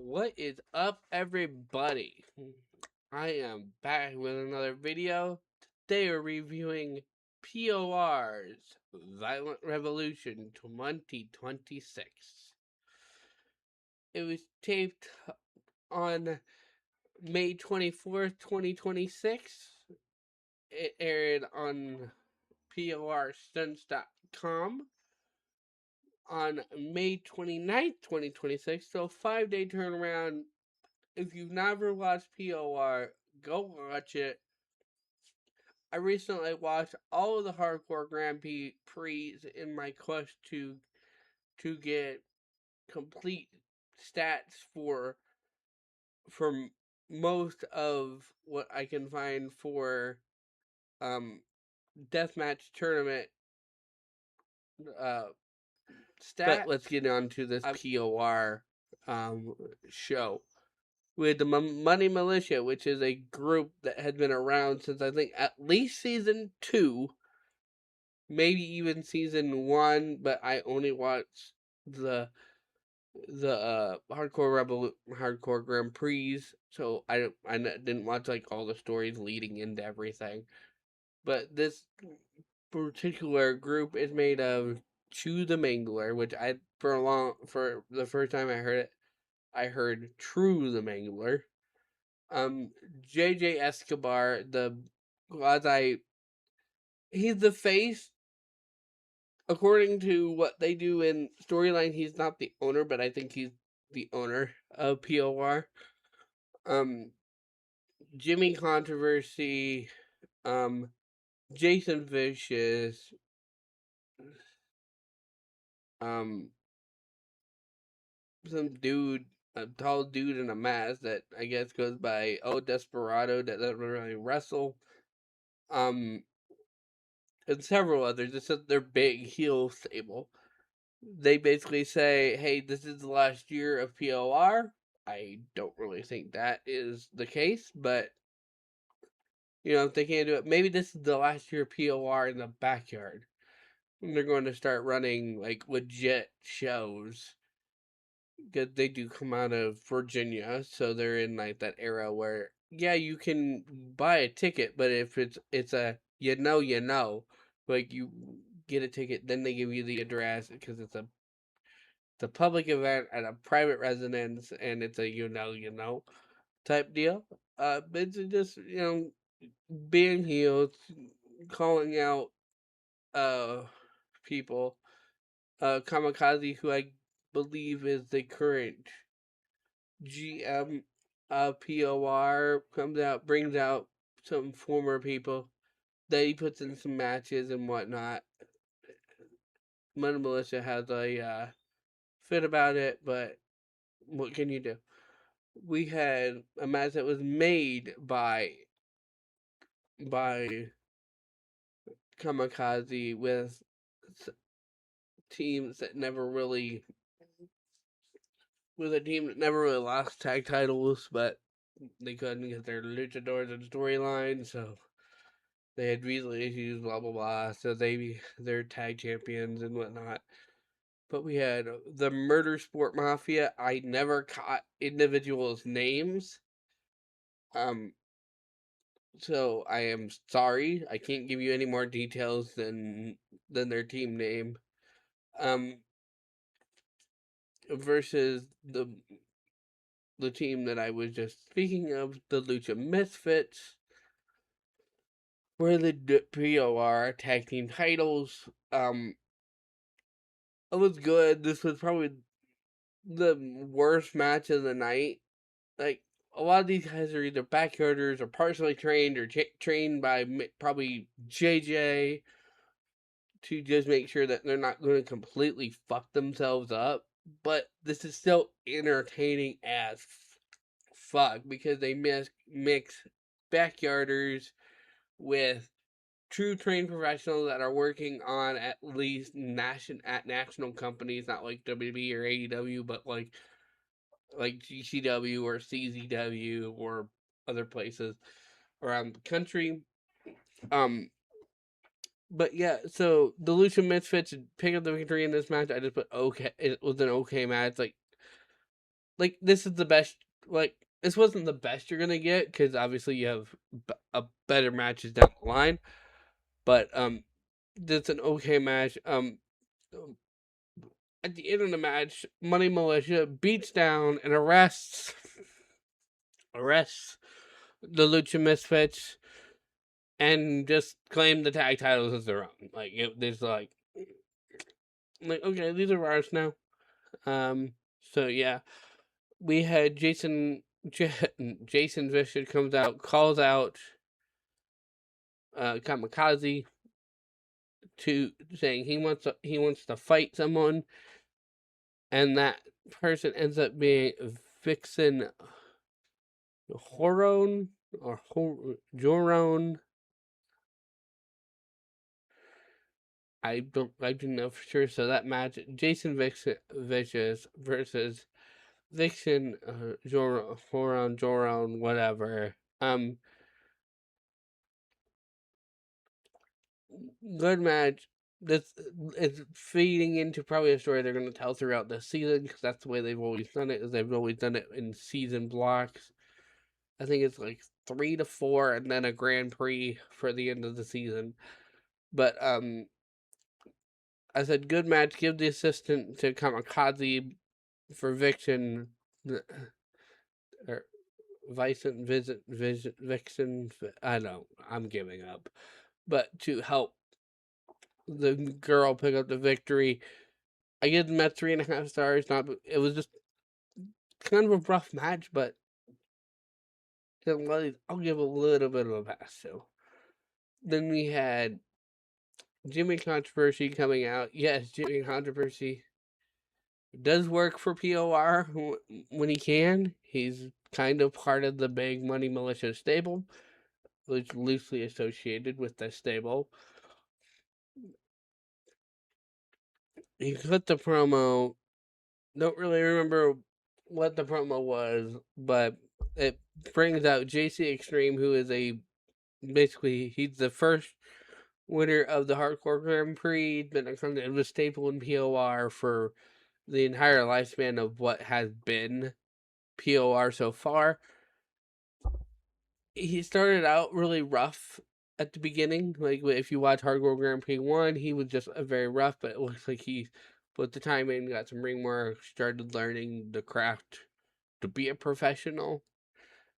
What is up, everybody? I am back with another video. Today we're reviewing POR's Violent Revolution 2026. It was taped on May 24th, 2026. It aired on PORstunts.com on May 29th, 2026. So 5-day turnaround. If you've never watched POR, go watch it. I recently watched all of the Hardcore Grand Prix in my quest to get complete stats for most of what I can find for deathmatch tournament stats. But let's get on to this POR show with the Money Militia, which is a group that had been around since I think at least season 2, maybe even season 1, but I only watched the hardcore Grand Prix, so I didn't watch like all the stories leading into everything. But this particular group is made of Chew the Mangler, which for the first time I heard True the Mangler. JJ Escobar, he's the face. According to what they do in storyline, he's not the owner, but I think he's the owner of POR. Jimmy Controversy, Jason Vicious, some dude, a tall dude in a mask that I guess goes by Desperado, that doesn't really wrestle. And several others. It's just their big heel stable. They basically say, hey, this is the last year of POR. I don't really think that is the case, but if they can't do it, maybe this is the last year of POR in the backyard. And they're going to start running like legit shows, because they do come out of Virginia, so they're in like that era where you can buy a ticket, but if it's a like you get a ticket, then they give you the address because it's a public event at a private residence, and it's a type deal. But it's just being healed, calling out people. Kamikaze, who I believe is the current GM POR, comes out, brings out some former people that he puts in some matches and whatnot. Militia has a fit about it, but what can you do? We had a match that was made by Kamikaze with teams that never really with a team that never really lost tag titles, but they couldn't get their luchadors and storyline, so they had visa issues, blah blah blah. So they're tag champions and whatnot. But we had the Murder Sport Mafia. I never caught individuals' names. So I am sorry. I can't give you any more details than their team name. Versus the team that I was just speaking of, the Lucha Misfits, where the POR tag team titles. It was good. This was probably the worst match of the night. Like, a lot of these guys are either backyarders or partially trained or trained by probably JJ to just make sure that they're not going to completely fuck themselves up. But this is still entertaining as fuck, because they mix backyarders with true trained professionals that are working on at least national companies, not like WWE or AEW, but like GCW or CZW or other places around the country. But yeah, so the Lucha Misfits pick up the victory in this match. I just put okay. It was an okay match. Like, like, this is the best, like, this wasn't the best you're gonna get, because obviously you have a better matches down the line, but, that's an okay match. At the end of the match, Money Militia beats down and arrests the Lucha Misfits and just claim the tag titles as their own. Like, there's like, okay, these are ours now. So yeah, we had Jason Vicious comes out, calls out Kamikaze to saying he wants to fight someone, and that person ends up being Vixen Horon or Joron. I do know for sure. So that match, Jason Vicious versus Vixen Joron, whatever. Good match. This is feeding into probably a story they're going to tell throughout the season, because that's the way they've always done it. Is they've always done it in season blocks. I think it's like 3 to 4, and then a Grand Prix for the end of the season. But I said good match. Give the assistant to Kamikaze for Vixen, or Vixen. I don't. I'm giving up. But to help the girl pick up the victory, I give them at 3.5 stars. It was just kind of a rough match, but I'll give a little bit of a pass to. Then we had Jimmy Controversy coming out. Yes, Jimmy Controversy does work for POR when he can. He's kind of part of the big Money Militia stable, which loosely associated with the stable. He cut the promo. Don't really remember what the promo was, but it brings out JC Extreme, who is basically he's the first winner of the Hardcore Grand Prix. He's been a kind of a staple in POR for the entire lifespan of what has been POR so far. He started out really rough at the beginning. Like, if you watch Hardcore Grand Prix 1, he was just a very rough, but it looks like he put the time in, got some ring work, started learning the craft to be a professional.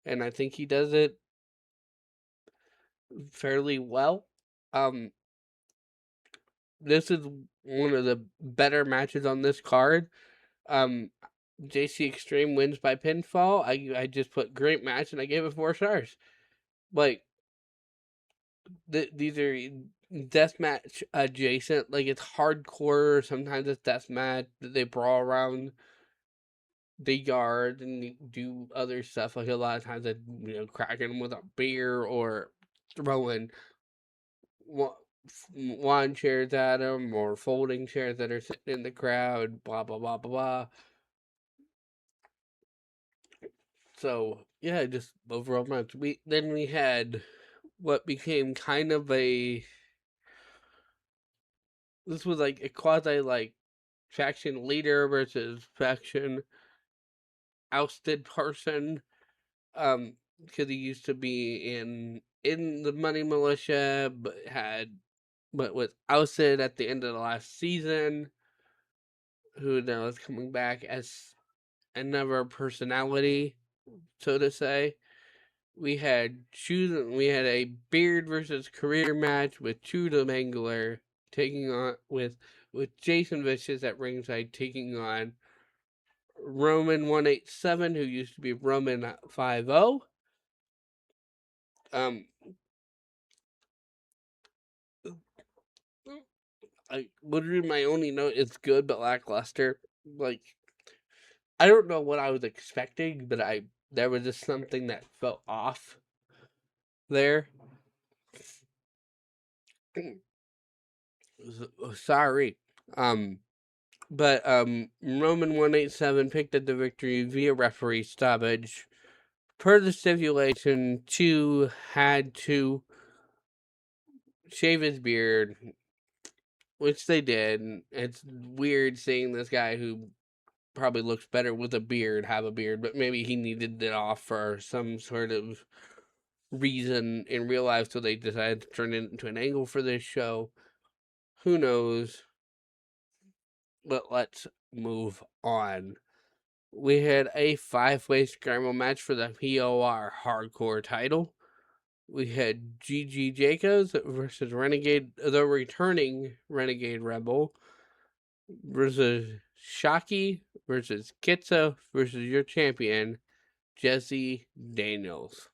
And I think he does it fairly well. This is one of the better matches on this card. JC Extreme wins by pinfall. I just put great match and I gave it 4 stars. Like, these are deathmatch adjacent. Like, it's hardcore. Sometimes it's deathmatch. They brawl around the yard and do other stuff. Like, a lot of times, cracking them with a beer or throwing lawn chairs at them or folding chairs that are sitting in the crowd. Blah blah blah blah blah. So yeah, just overall match. We had what became kind of a. This was like a quasi like faction leader versus faction ousted person. Because he used to be in the Money Militia, but was ousted at the end of the last season. Who now is coming back as another personality, so to say. We had a beard versus career match with Judah Mangler taking on with Jason Vicious at ringside taking on Roman 187, who used to be Roman 50. Um, I literally my only note is good but lackluster. Like, I don't know what I was expecting, but there was just something that felt off there. Sorry. But Roman 187 picked up the victory via referee stoppage. Per the stipulation, 2 had to shave his beard, which they did. It's weird seeing this guy who probably looks better with a beard, have a beard, but maybe he needed it off for some sort of reason in real life, so they decided to turn it into an angle for this show. Who knows? But let's move on. We had a 5-way scramble match for the POR Hardcore title. We had Gigi Jacobs versus Renegade, the returning Renegade Rebel, versus Shockey versus Kitsa versus your champion, Jesse Daniels.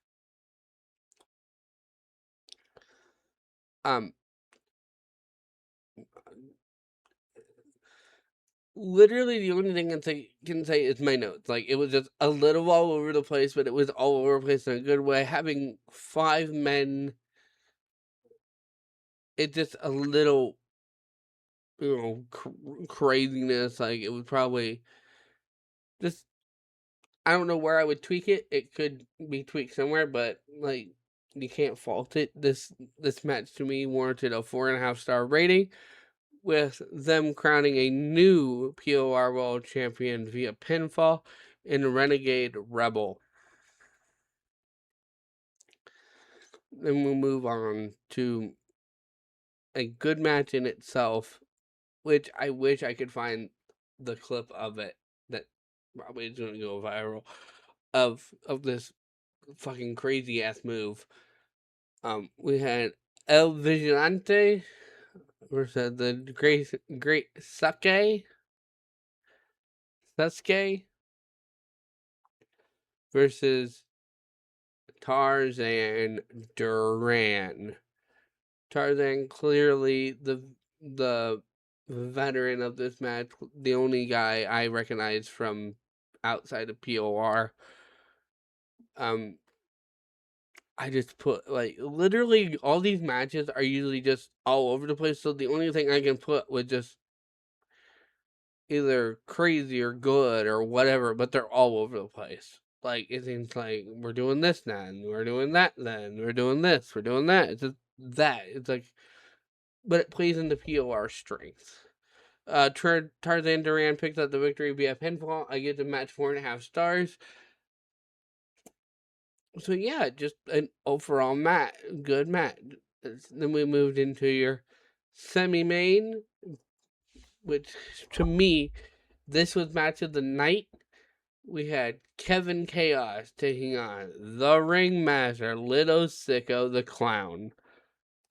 Literally the only thing I can say is my notes. Like, it was just a little all over the place, but it was all over the place in a good way. Having 5 men, it's just a little, craziness. Like, it was probably just, I don't know where I would tweak it. It could be tweaked somewhere, but like, you can't fault it. This match to me warranted a 4.5-star rating, with them crowning a new POR World Champion via pinfall in Renegade Rebel. Then we'll move on to a good match in itself, which I wish I could find the clip of it that probably is going to go viral, of this fucking crazy ass move. We had El Vigilante versus the great Sasuke versus Tarzan Duran. Tarzan clearly the veteran of this match, the only guy I recognize from outside of POR. I just put, like, literally all these matches are usually just all over the place, so the only thing I can put was just either crazy or good or whatever, but they're all over the place. Like, it seems like we're doing this then, we're doing that then, we're doing this, we're doing that. It's just that. It's like, but it plays into POR strengths. Tarzan Duran picks up the victory via pinfall. I give the match 4.5 stars. So yeah, just an overall good match. Then we moved into your semi-main, which to me, this was match of the night. We had Kevin Chaos taking on the Ringmaster, Little Sicko the Clown.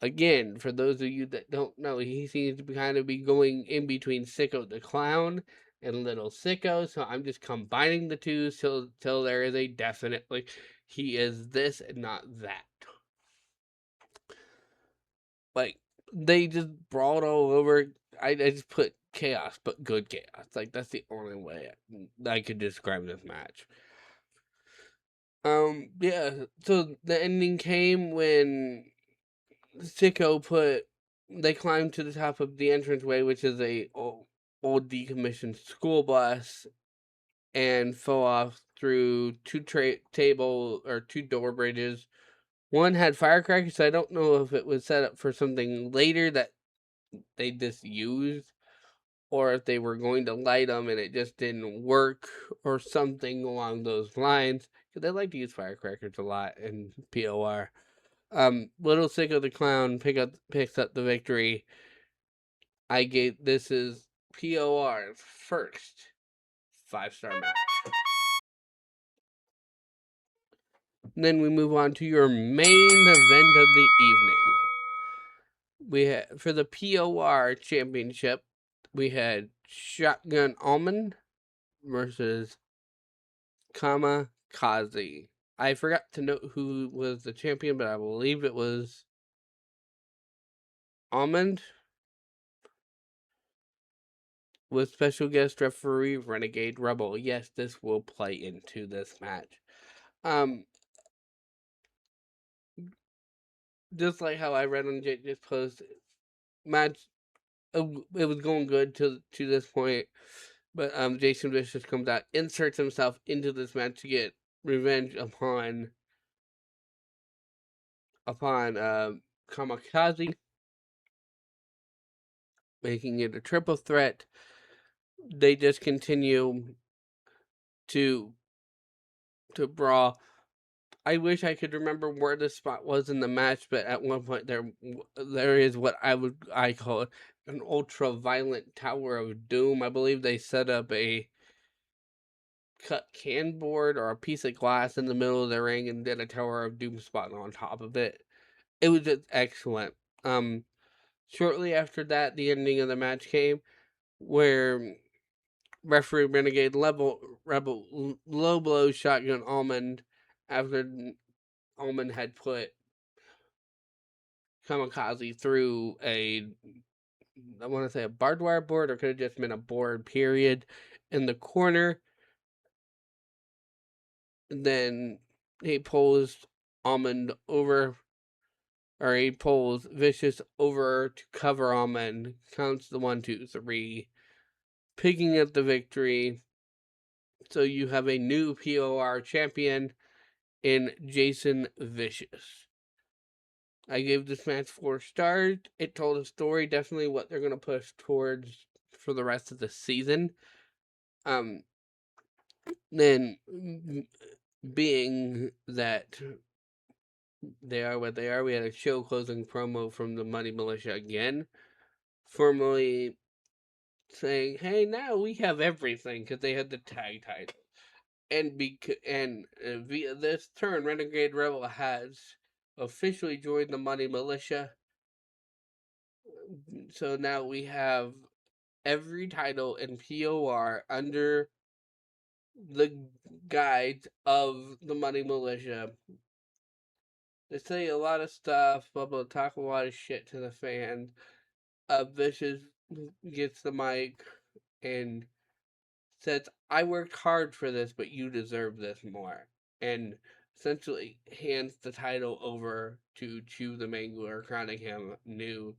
Again, for those of you that don't know, he seems to be going in between Sicko the Clown and Little Sicko, so I'm just combining the two till there is a definite, like, he is this and not that. Like, they just brawled all over. I just put chaos, but good chaos. Like, that's the only way I could describe this match. Yeah, so the ending came when Sicko they climbed to the top of the entranceway, which is a old decommissioned school bus, and fell off through two door bridges. One had firecrackers, so I don't know if it was set up for something later that they just used, or if they were going to light them and it just didn't work, or something along those lines. Because they like to use firecrackers a lot in POR. Little Sicko the Clown picks up the victory. This is POR's first 5-star match. And then we move on to your main event of the evening. We had, for the POR championship, we had Shotgun Almond versus Kamikaze. I forgot to note who was the champion, but I believe it was Almond, with special guest referee Renegade Rebel. Yes, this will play into this match. Just like how I read on JJ's post, match, it was going good to this point, but Jason Vicious comes out, inserts himself into this match to get revenge upon Kamikaze, making it a triple threat. they just continue to brawl. I wish I could remember where the spot was in the match, but at one point there is what I call it an ultra violent Tower of Doom. I believe they set up a cut can board or a piece of glass in the middle of the ring and did a Tower of Doom spot on top of it. It was just excellent. Shortly after that, the ending of the match came, where referee Renegade Rebel low blow shotgun Almond after Almond had put Kamikaze through I want to say a barbed wire board, or could have just been a board, period, in the corner. Then he pulls Almond over, or he pulls Vicious over to cover Almond, counts the 1, 2, 3, picking up the victory. So you have a new POR champion in Jason Vicious. I gave this match 4 stars. It told a story, definitely what they're gonna push towards for the rest of the season. Then being that they are what they are, we had a show closing promo from the Money Militia again, formally saying, "Hey, now we have everything," because they had the tag title, and via this turn, Renegade Rebel has officially joined the Money Militia. So now we have every title in POR under the guide of the Money Militia. They say a lot of stuff, blah, talk a lot of shit to the fans. Vicious gets the mic and says, "I worked hard for this, but you deserve this more." And essentially hands the title over to Chew the Mangler, crowning him new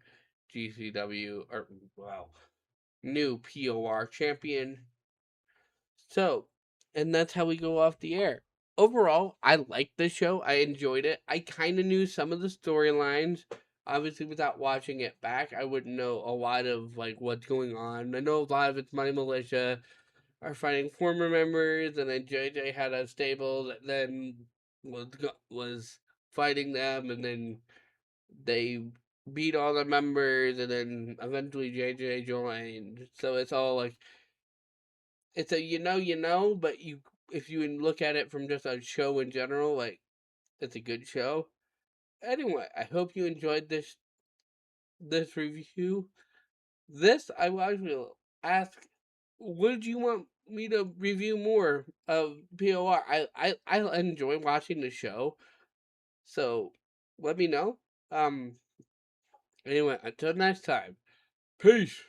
GCW, or, well, new POR champion. So, and that's how we go off the air. Overall, I liked this show. I enjoyed it. I kind of knew some of the storylines. Obviously, without watching it back, I wouldn't know a lot of like what's going on. I know a lot of it's Money Militia are fighting former members, and then JJ had a stable that then was fighting them, and then they beat all the members, and then eventually JJ joined. So it's all like it's a but if you look at it from just a show in general, like it's a good show. Anyway, I hope you enjoyed this review. This I will actually ask, would you want me to review more of POR? I enjoy watching the show, so let me know. Anyway, until next time, peace.